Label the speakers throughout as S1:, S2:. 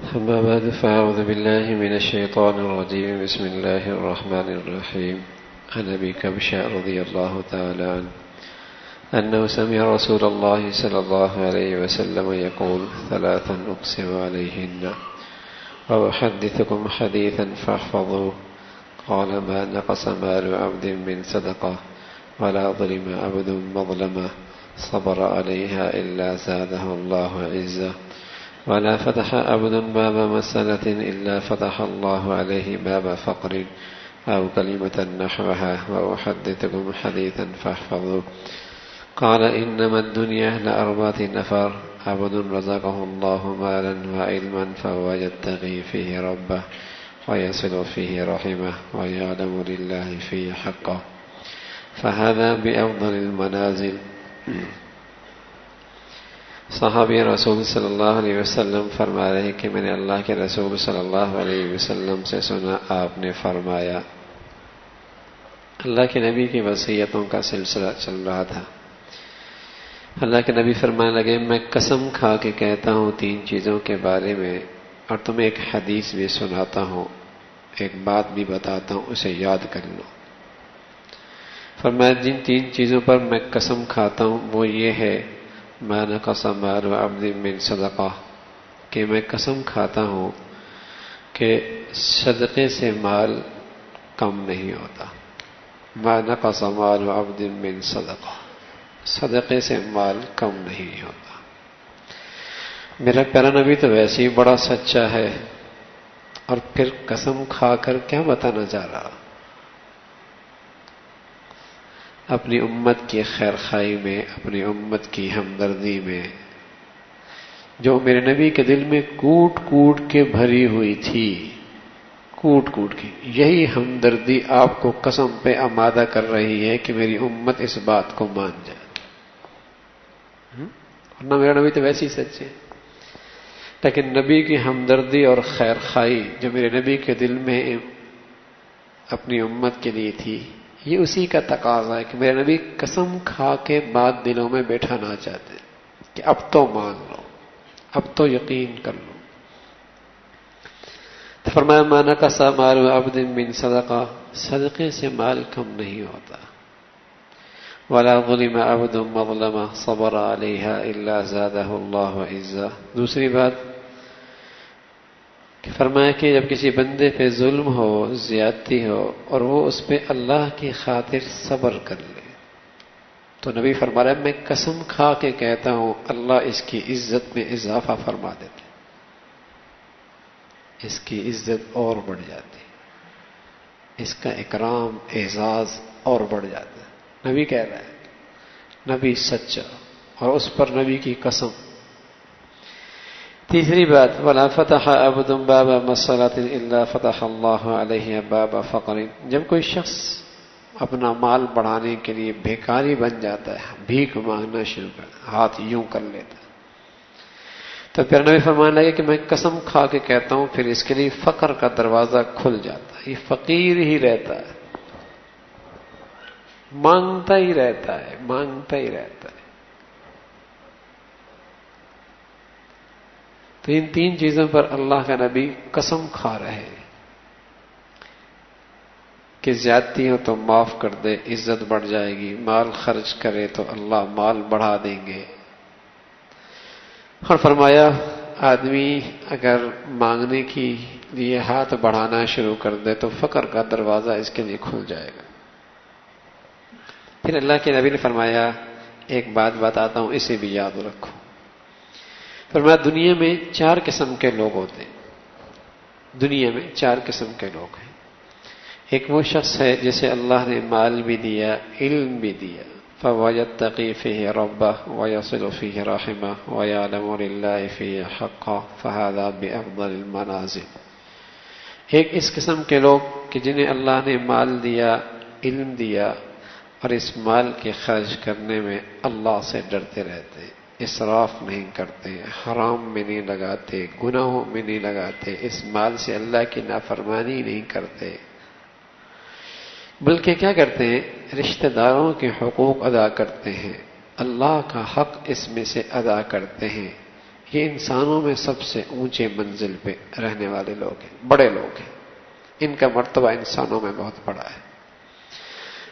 S1: أما بعد فأعوذ بالله من الشيطان الرجيم. بسم الله الرحمن الرحيم. عن أبي كبشة رضي الله تعالى عنه أنه سمع رسول الله صلى الله عليه وسلم يقول: ثلاثا أقسم عليهن وأحدثكم حديثا فاحفظوه. قال: ما نقص مال عبد من صدقة ولا ظلم عبد مظلمة صبر عليها إلا زاده الله عزة ولا فتح عبد باب مسألة إلا فتح الله عليه باب فقر أو كلمة نحوها. وأحدثكم حديثا فاحفظوه. قال: إنما الدنيا لأربعة نفر: عبد رزقه الله مالا وعلما فهو يتقي فيه ربه ويصل فيه رحمه ويعلم لله فيه حقه فهذا بأفضل المنازل. صحابی رسول صلی اللہ علیہ وسلم فرما رہے کہ میں نے اللہ کے رسول صلی اللہ علیہ وسلم سے سنا، آپ نے فرمایا، اللہ کے نبی کی وصیتوں کا سلسلہ چل رہا تھا۔ اللہ کے نبی فرمانے لگے: میں قسم کھا کے کہتا ہوں تین چیزوں کے بارے میں، اور تمہیں ایک حدیث بھی سناتا ہوں، ایک بات بھی بتاتا ہوں، اسے یاد کر لو۔ فرمایا جن تین چیزوں پر میں قسم کھاتا ہوں وہ یہ ہے: ما نقص مال عبد من صدقہ، کہ میں قسم کھاتا ہوں کہ صدقے سے مال کم نہیں ہوتا۔ ما نقص مال عبد من صدقہ، صدقے سے مال کم نہیں ہوتا۔ میرا پیارا نبی تو ویسے ہی بڑا سچا ہے، اور پھر قسم کھا کر کیا بتانا چاہ رہا؟ اپنی امت کی خیر خواہی میں، اپنی امت کی ہمدردی میں، جو میرے نبی کے دل میں کوٹ کوٹ کے بھری ہوئی تھی، کوٹ کوٹ کے، یہی ہمدردی آپ کو قسم پہ آمادہ کر رہی ہے کہ میری امت اس بات کو مان جائے۔ ورنہ میرا نبی تو ویسے ہی سچ ہے، لیکن نبی کی ہمدردی اور خیر خواہی جو میرے نبی کے دل میں اپنی امت کے لیے تھی، یہ اسی کا تقاضا ہے کہ میرے نبی قسم کھا کے بات دلوں میں بیٹھانا چاہتے کہ اب تو مان لو، اب تو یقین کر لو۔ تو فرمایا: ما نقص مال عبد من صدقہ، صدقے سے مال کم نہیں ہوتا۔ ولا ظلم عبد مظلمہ صبر علیہا الا زادہ اللہ عزہ۔ دوسری بات کہ فرمایا کہ جب کسی بندے پہ ظلم ہو، زیادتی ہو، اور وہ اس پہ اللہ کی خاطر صبر کر لے، تو نبی فرما رہا ہے میں قسم کھا کے کہتا ہوں اللہ اس کی عزت میں اضافہ فرما دیتے، اس کی عزت اور بڑھ جاتی، اس کا اکرام اعزاز اور بڑھ جاتا ہے۔ نبی کہہ رہا ہے، نبی سچا، اور اس پر نبی کی قسم۔ تیسری بات: ولا فتح عبد باب مسألة الا فتح اللہ علیہ باب فقر۔ جب کوئی شخص اپنا مال بڑھانے کے لیے بھیکاری بن جاتا ہے، بھیک مانگنا شروع کر، ہاتھ یوں کر لیتا ہے، تو پھر نبی فرمانے لگے کہ میں قسم کھا کے کہتا ہوں پھر اس کے لیے فقر کا دروازہ کھل جاتا ہے، یہ فقیر ہی رہتا ہے، مانگتا ہی رہتا ہے، مانگتا ہی رہتا ہے۔ تو ان تین چیزوں پر اللہ کا نبی قسم کھا رہے ہیں کہ زیادتی ہو تو معاف کر دے، عزت بڑھ جائے گی، مال خرچ کرے تو اللہ مال بڑھا دیں گے۔ اور فرمایا آدمی اگر مانگنے کی لیے ہاتھ بڑھانا شروع کر دے تو فقر کا دروازہ اس کے لیے کھل جائے گا۔ پھر اللہ کے نبی نے فرمایا ایک بات بتاتا ہوں، اسے بھی یاد رکھو۔ فرمایا دنیا میں چار قسم کے لوگ ہوتے ہیں، دنیا میں چار قسم کے لوگ ہیں۔ ایک وہ شخص ہے جسے اللہ نے مال بھی دیا، علم بھی دیا، فَهُوَ يَتَّقِي فِيهِ رَبَّهُ وَيَصِلُ فِيهِ رَحِمَهُ وَيَعْلَمُ لِلَّهِ فِيهِ حَقًّا فَهَذَا بِأَفْضَلِ الْمَنَازِلِ۔ ایک اس قسم کے لوگ کہ جنہیں اللہ نے مال دیا، علم دیا، اور اس مال کے خرچ کرنے میں اللہ سے ڈرتے رہتے، اسراف نہیں کرتے، حرام میں نہیں لگاتے، گناہوں میں نہیں لگاتے، اس مال سے اللہ کی نافرمانی نہیں کرتے، بلکہ کیا کرتے ہیں؟ رشتہ داروں کے حقوق ادا کرتے ہیں، اللہ کا حق اس میں سے ادا کرتے ہیں، یہ انسانوں میں سب سے اونچے منزل پہ رہنے والے لوگ ہیں، بڑے لوگ ہیں، ان کا مرتبہ انسانوں میں بہت بڑا ہے۔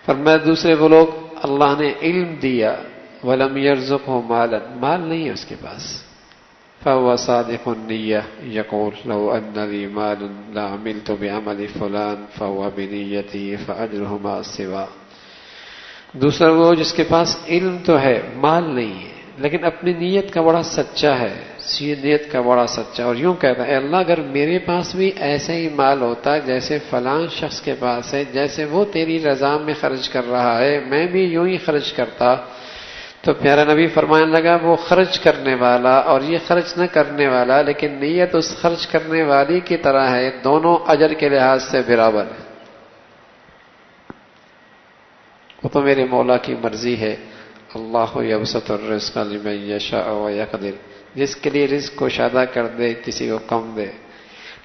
S1: فرمایا دوسرے وہ لوگ اللہ نے علم دیا، وَلَمْ يَرْزُقْهُ مَالًا، مال نہیں ہے اس کے پاس، فَهُوَ صَادِقُ النِّيَّةِ يَقُولُ لَوْ أَنَّ لِي مَالٌ لَعَمِلْتُ بِعَمَلِ فُلَانٍ فَهُوَ بِنِيَّتِهِ فَأَجْرُهُ مَعَ السِّوَاءِ۔ دوسرا وہ جس کے پاس علم تو ہے، مال نہیں ہے، لیکن اپنی نیت کا بڑا سچا ہے، نیت کا بڑا سچا، اور یوں کہتا ہے اے اللہ اگر میرے پاس بھی ایسے ہی مال ہوتا جیسے فلاں شخص کے پاس ہے، جیسے وہ تیری رضا میں خرچ کر رہا ہے، میں بھی یوں ہی خرچ کرتا، تو پیارا نبی فرمانے لگا وہ خرچ کرنے والا اور یہ خرچ نہ کرنے والا، لیکن نیت اس خرچ کرنے والی کی طرح ہے، دونوں اجر کے لحاظ سے برابر ہے۔ وہ تو میرے مولا کی مرضی ہے، اللہ یبسط الرزق لمن یشاء ویقدر، جس کے لیے رزق کو شادہ کر دے کسی کو کم دے،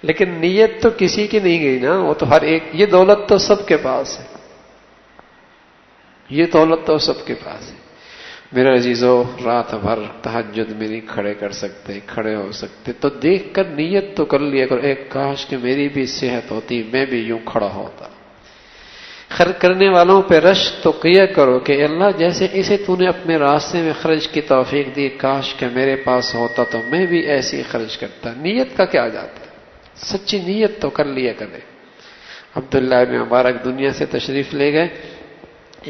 S1: لیکن نیت تو کسی کی نہیں گئی نا، وہ تو ہر ایک، یہ دولت تو سب کے پاس ہے، یہ دولت تو سب کے پاس ہے۔ میرے عزیزو، رات بھر تہجد میں نہیں کھڑے کر سکتے، کھڑے ہو سکتے تو دیکھ کر نیت تو کر لیا کرو، ایک کاش کہ میری بھی صحت ہوتی، میں بھی یوں کھڑا ہوتا۔ خرچ کرنے والوں پہ رش تو کیا کرو کہ اللہ جیسے اسے تو نے اپنے راستے میں خرچ کی توفیق دی، کاش کہ میرے پاس ہوتا تو میں بھی ایسی خرچ کرتا۔ نیت کا کیا جاتا ہے، سچی نیت تو کر لیا کرے۔ عبداللہ بن مبارک دنیا سے تشریف لے گئے،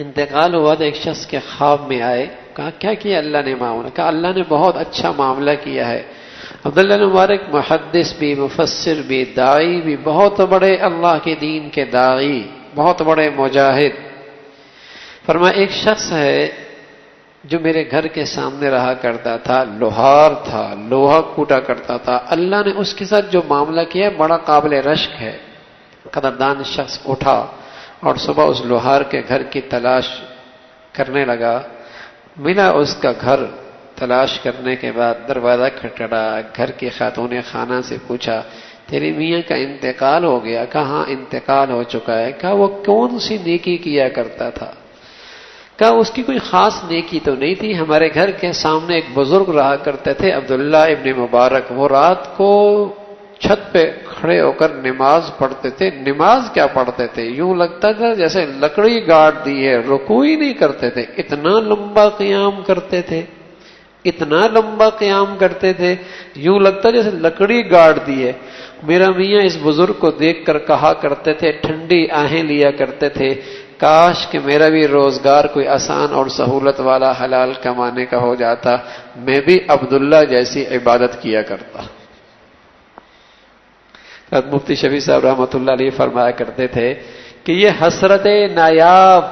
S1: انتقال ہوا تو ایک شخص کے خواب میں آئے، کہا کیا کیا اللہ نے معاملہ؟ کہا اللہ نے بہت اچھا معاملہ کیا ہے۔ عبداللہ بن مبارک محدث بھی، مفسر بھی، داعی بھی، بہت بڑے اللہ کے دین کے داعی، بہت بڑے مجاہد۔ فرمایا ایک شخص ہے جو میرے گھر کے سامنے رہا کرتا تھا، لوہار تھا، لوہا کوٹا کرتا تھا، اللہ نے اس کے ساتھ جو معاملہ کیا بڑا قابل رشک ہے۔ قدردان شخص اٹھا اور صبح اس لوہار کے گھر کی تلاش کرنے لگا، ملا اس کا گھر، تلاش کرنے کے بعد دروازہ کھٹکھٹایا، گھر کی خاتون خانہ سے پوچھا تیرے میاں کا انتقال ہو گیا؟ کہاں انتقال ہو چکا ہے؟ کہا وہ کون سی نیکی کیا کرتا تھا؟ کہا اس کی کوئی خاص نیکی تو نہیں تھی، ہمارے گھر کے سامنے ایک بزرگ رہا کرتے تھے عبداللہ ابن مبارک، وہ رات کو چھت پہ کھڑے ہو کر نماز پڑھتے تھے۔ نماز کیا پڑھتے تھے، یوں لگتا تھا جیسے لکڑی گاڑ دی ہے، رکوع ہی نہیں کرتے تھے، اتنا لمبا قیام کرتے تھے، اتنا لمبا قیام کرتے تھے، یوں لگتا جیسے لکڑی گاڑ دی ہے۔ میرا میاں اس بزرگ کو دیکھ کر کہا کرتے تھے، ٹھنڈی آہیں لیا کرتے تھے، کاش کہ میرا بھی روزگار کوئی آسان اور سہولت والا حلال کمانے کا ہو جاتا، میں بھی عبداللہ جیسی عبادت کیا کرتا۔ مفتی شفیع صاحب رحمۃ اللہ علیہ فرمایا کرتے تھے کہ یہ حسرت نایاب،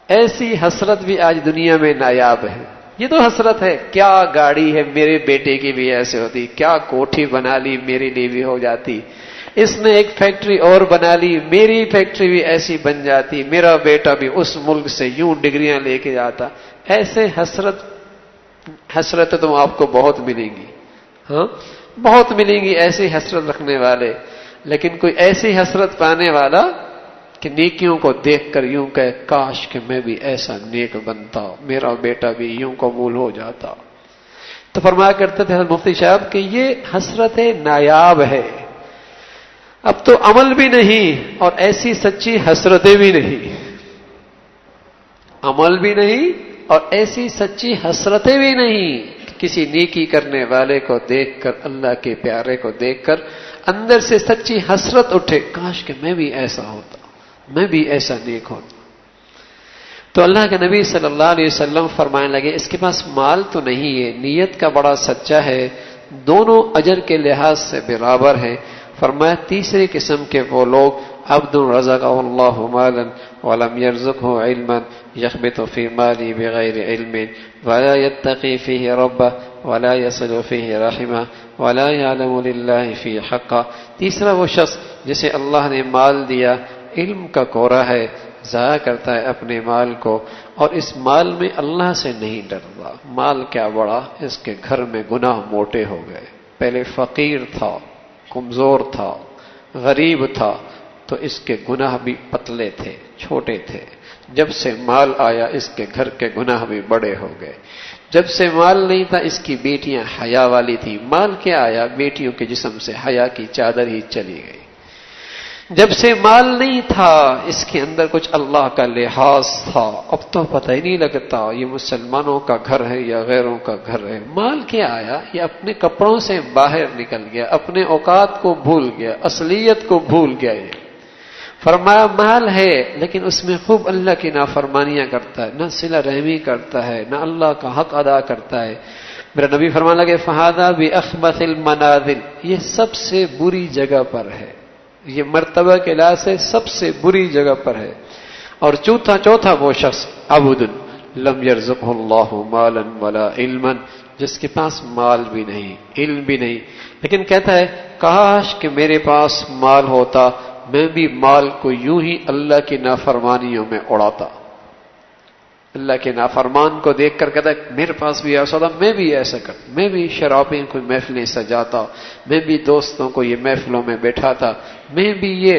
S1: ایسی حسرت بھی آج دنیا میں نایاب ہے۔ یہ تو حسرت ہے، کیا گاڑی ہے میرے بیٹے کی بھی ایسے ہوتی، کیا کوٹھی بنا لی میری لیے بھی ہو جاتی، اس نے ایک فیکٹری اور بنا لی میری فیکٹری بھی ایسی بن جاتی، میرا بیٹا بھی اس ملک سے یوں ڈگریاں لے کے جاتا۔ ایسے حسرت تم آپ کو بہت ملیں گی، ہاں بہت ملیں گی ایسی حسرت رکھنے والے، لیکن کوئی ایسی حسرت پانے والا کہ نیکیوں کو دیکھ کر یوں کہے کاش کہ میں بھی ایسا نیک بنتا، میرا بیٹا بھی یوں قبول ہو جاتا۔ تو فرمایا کرتے تھے مفتی صاحب کہ یہ حسرت نایاب ہے، اب تو عمل بھی نہیں اور ایسی سچی حسرتیں بھی نہیں، عمل بھی نہیں اور ایسی سچی حسرتیں بھی نہیں۔ کسی نیکی کرنے والے کو دیکھ کر، اللہ کے پیارے کو دیکھ کر اندر سے سچی حسرت اٹھے، کاش کہ میں بھی ایسا ہوتا، میں بھی ایسا نیک ہوتا۔ تو اللہ کے نبی صلی اللہ علیہ وسلم فرمانے لگے اس کے پاس مال تو نہیں ہے، نیت کا بڑا سچا ہے، دونوں اجر کے لحاظ سے برابر ہیں۔ فرمایا تیسری قسم کے وہ لوگ عبد رزقہ اللہ مالا ولم يرزقه علما يخبط في ماله بغير علم ولا يتقي فيه ربه ولا يصل فيه رحمه ولا يعلم لله فيه حقا۔ تیسرا وہ شخص جسے اللہ نے مال دیا، علم کا کورا ہے، ضائع کرتا ہے اپنے مال کو اور اس مال میں اللہ سے نہیں ڈرتا۔ مال کیا بڑا، اس کے گھر میں گناہ موٹے ہو گئے، پہلے فقیر تھا، کمزور تھا، غریب تھا، تو اس کے گناہ بھی پتلے تھے، چھوٹے تھے۔ جب سے مال آیا اس کے گھر کے گناہ بھی بڑے ہو گئے۔ جب سے مال نہیں تھا اس کی بیٹیاں حیا والی تھی، مال کیا آیا، بیٹیوں کے جسم سے حیا کی چادر ہی چلی گئی۔ جب سے مال نہیں تھا اس کے اندر کچھ اللہ کا لحاظ تھا، اب تو پتہ ہی نہیں لگتا یہ مسلمانوں کا گھر ہے یا غیروں کا گھر ہے۔ مال کیا آیا، یہ اپنے کپڑوں سے باہر نکل گیا، اپنے اوقات کو بھول گیا، اصلیت کو بھول گیا۔ یہ فرمایا مال ہے لیکن اس میں خوب اللہ کی نافرمانیاں کرتا ہے، نہ صلہ رحمی کرتا ہے، نہ اللہ کا حق ادا کرتا ہے۔ میرا نبی فرمانے لگے فہذا باخبث المنازل، یہ سب سے بری جگہ پر ہے، یہ مرتبہ کے لحاظ سے سب سے بری جگہ پر ہے۔ اور چوتھا وہ شخص عبد لم يرزقه اللہ مالا ولا علما، جس کے پاس مال بھی نہیں، علم بھی نہیں، لیکن کہتا ہے کاش کہ میرے پاس مال ہوتا، میں بھی مال کو یوں ہی اللہ کی نافرمانیوں میں اڑاتا۔ اللہ کے نافرمان کو دیکھ کر کہتا ہے میرے پاس بھی ایسا تھا، میں بھی ایسا کرتا، میں بھی شرابیں کوئی محفلیں سجاتا، میں بھی دوستوں کو یہ محفلوں میں بیٹھاتا، میں بھی یہ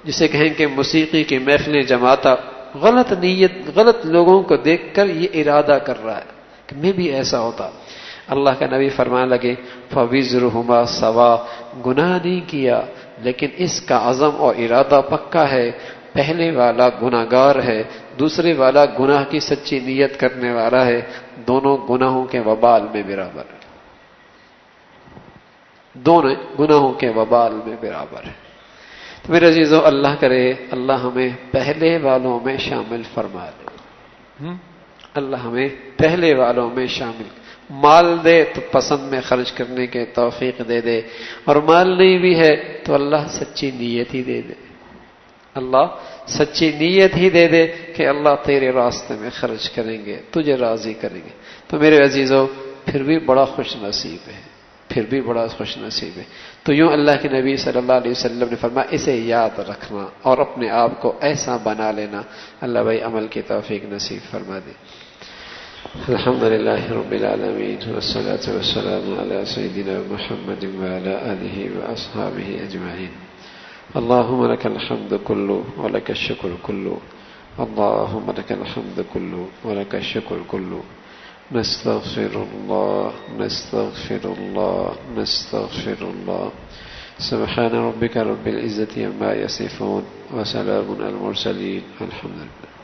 S1: جسے کہیں کہ موسیقی کی محفلیں جماتا۔ غلط نیت، غلط لوگوں کو دیکھ کر یہ ارادہ کر رہا ہے کہ میں بھی ایسا ہوتا۔ اللہ کا نبی فرمانے لگے فَوِزْرُهُمَا سَوَا، گناہ نہیں کیا لیکن اس کا عزم اور ارادہ پکا ہے۔ پہلے والا گناہگار ہے، دوسرے والا گناہ کی سچی نیت کرنے والا ہے، دونوں گناہوں کے وبال میں برابر ہے، دونوں گناہوں کے وبال میں برابر ہے۔ تو میرے عزیزو، اللہ کرے اللہ ہمیں پہلے والوں میں شامل فرما دے، اللہ ہمیں پہلے والوں میں شامل، مال دے تو پسند میں خرچ کرنے کے توفیق دے دے، اور مال نہیں بھی ہے تو اللہ سچی نیت ہی دے دے، اللہ سچی نیت ہی دے دے کہ اللہ تیرے راستے میں خرچ کریں گے، تجھے راضی کریں گے۔ تو میرے عزیزو پھر بھی بڑا خوش نصیب ہے، پھر بھی بڑا خوش نصیب ہے۔ تو یوں اللہ کے نبی صلی اللہ علیہ وسلم نے فرمایا اسے یاد رکھنا اور اپنے آپ کو ایسا بنا لینا۔ اللہ بھائی عمل کی توفیق نصیب فرما دے۔ الحمد لله رب العالمين والصلاة والسلام على سيدنا محمد وعلى آله وأصحابه أجمعين۔ اللهم لك الحمد كله ولك الشكر كله، اللهم لك الحمد كله ولك الشكر كله، نستغفر الله نستغفر الله نستغفر الله، سبحان ربك رب العزة عما يصفون وسلام على المرسلين، الحمد لله۔